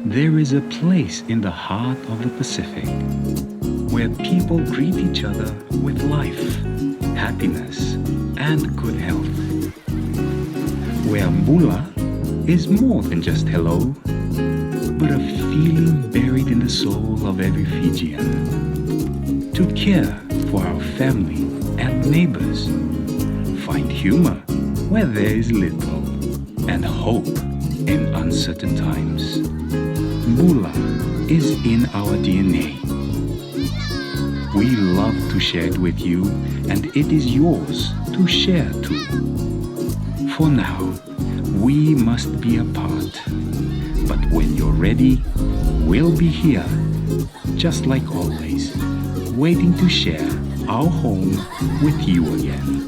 There is a place in the heart of the Pacific where people greet each other with life, happiness, and good health. Where Bula is more than just hello, but a feeling buried in the soul of every Fijian. To care for our family and neighbors, find humor where there is little, and hope in uncertain times. Bula is in our DNA. We love to share it with you, and it is yours to share too. For now, we must be apart. But when you're ready, we'll be here, just like always, waiting to share our home with you again.